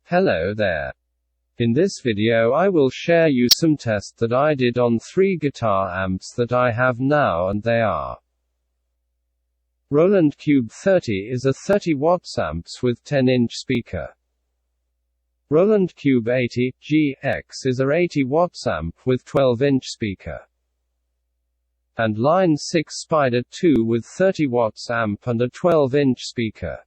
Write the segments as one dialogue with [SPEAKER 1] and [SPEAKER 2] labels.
[SPEAKER 1] Hello there. In this video I will share you some tests that I did on 3 guitar amps that I have now, and they are: Roland Cube 30 is a 30 watts amps with 10-inch speaker. Roland Cube 80 GX is a 80 watts amp with 12-inch speaker. And Line 6 Spider 2 with 30 watts amp and a 12-inch speaker.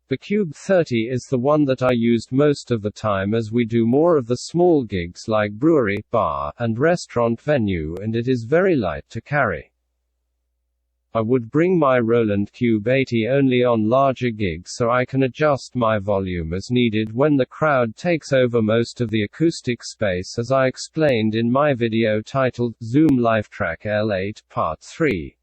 [SPEAKER 1] The Cube 30 is the one that I used most of the time, as we do more of the small gigs like brewery, bar, and restaurant venue, and it is very light to carry. I would bring my Roland Cube 80 only on larger gigs so I can adjust my volume as needed when the crowd takes over most of the acoustic space, as I explained in my video titled Zoom LifeTrack L8 Part 3.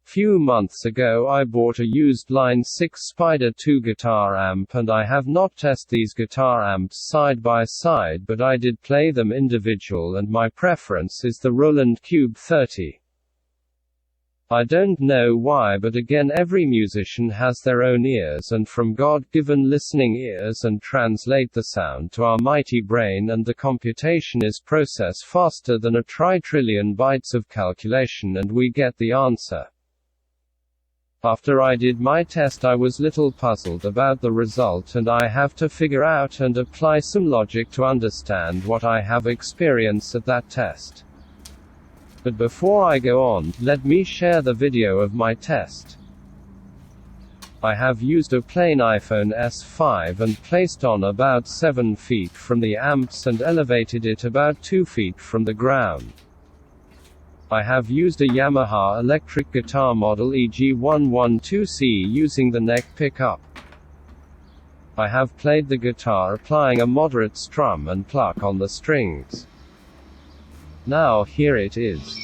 [SPEAKER 1] Few months ago I bought a used Line 6 Spider 2 guitar amp, and I have not tested these guitar amps side by side, but I did play them individual, and my preference is the Roland Cube 30. I don't know why, but again, every musician has their own ears and from God-given listening ears, and translate the sound to our mighty brain, and the computation is processed faster than a trillion bytes of calculation, and we get the answer. After I did my test, I was little puzzled about the result, and I have to figure out and apply some logic to understand what I have experienced at that test. But before I go on, let me share the video of my test. I have used a plain iPhone S5 and placed on about 7 feet from the amps and elevated it about 2 feet from the ground. I have used a Yamaha electric guitar model EG112C using the neck pickup. I have played the guitar applying a moderate strum and pluck on the strings. Now here it is.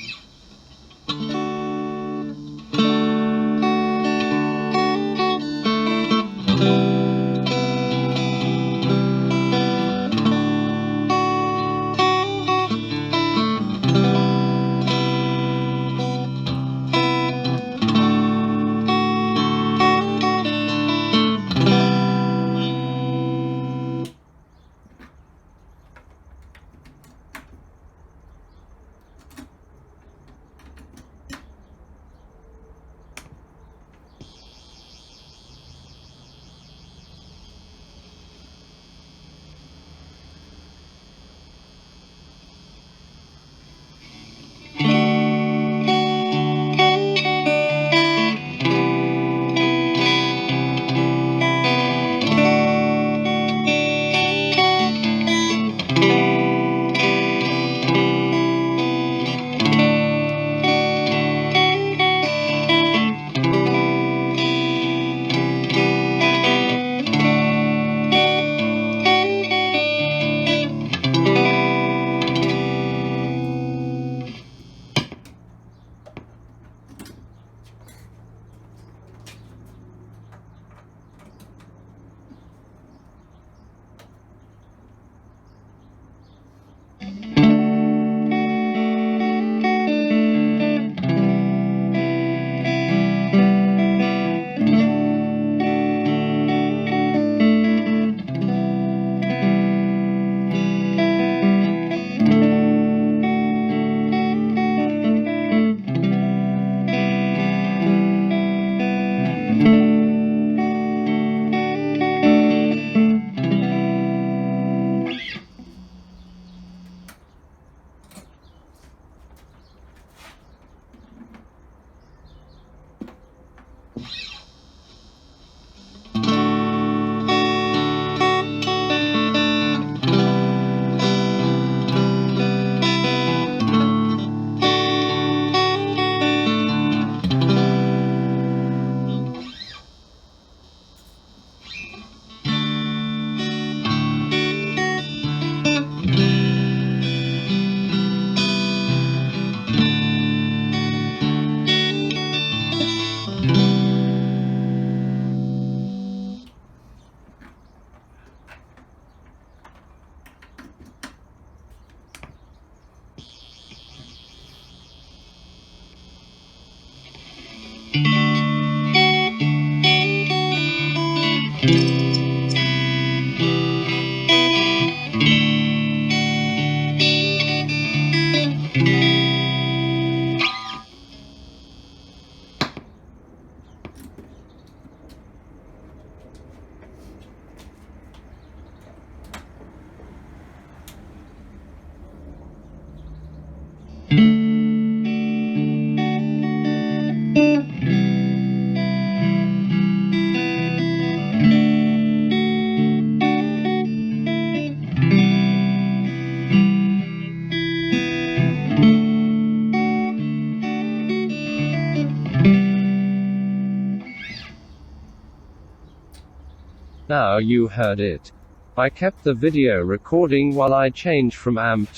[SPEAKER 1] Now you heard it. I kept the video recording while I changed from amp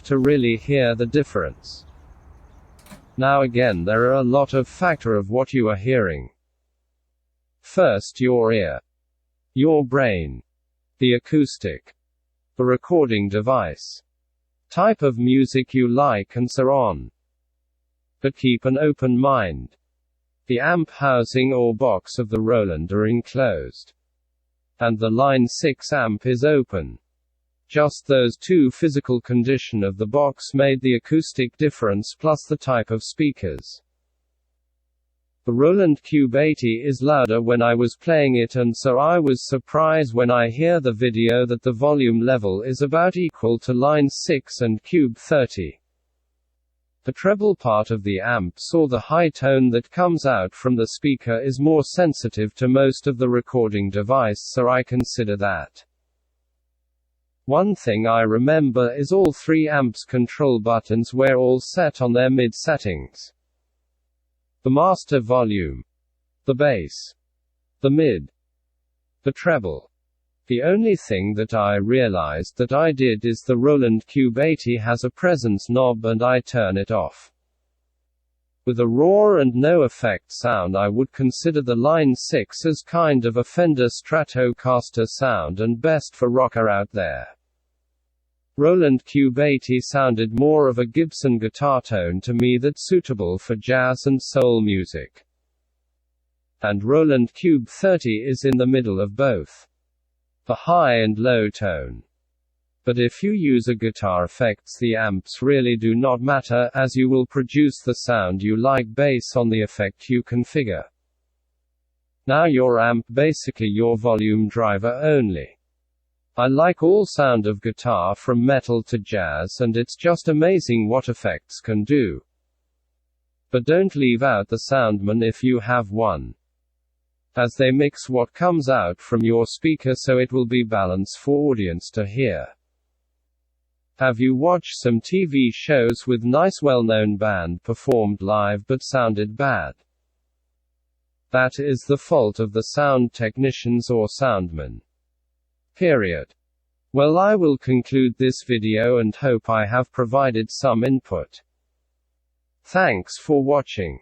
[SPEAKER 1] to really hear the difference. Now again there are a lot of factor of what you are hearing. First your ear, your brain, the acoustic, the recording device, type of music you like and so on. But keep an open mind. The amp housing or box of the Roland are enclosed. And the Line 6 amp is open. Just those two physical condition of the box made the acoustic difference plus the type of speakers. The Roland Cube 80 is louder when I was playing it, and so I was surprised when I hear the video that the volume level is about equal to Line 6 and Cube 30. The treble part of the amps or the high tone that comes out from the speaker is more sensitive to most of the recording device, so I consider that. One thing I remember is all three amps control buttons were all set on their mid settings. The master volume, the bass, the mid, the treble. The only thing that I realized that I did is the Roland Cube 80 has a presence knob and I turn it off. With a raw and no effect sound, I would consider the Line 6 as kind of a Fender Stratocaster sound and best for rocker out there. Roland Cube 80 sounded more of a Gibson guitar tone to me that's suitable for jazz and soul music. And Roland Cube 30 is in the middle of both. The high and low tone. But if you use a guitar effects, the amps really do not matter, as you will produce the sound you like based on the effect you configure. Now your amp basically your volume driver only. I like all sound of guitar from metal to jazz, and it's just amazing what effects can do. But don't leave out the soundman if you have one, as they mix what comes out from your speaker so it will be balanced for audience to hear. Have you watched some TV shows with nice well-known band performed live but sounded bad? That is the fault of the sound technicians or soundmen. Period. Well, I will conclude this video and hope I have provided some input. Thanks for watching.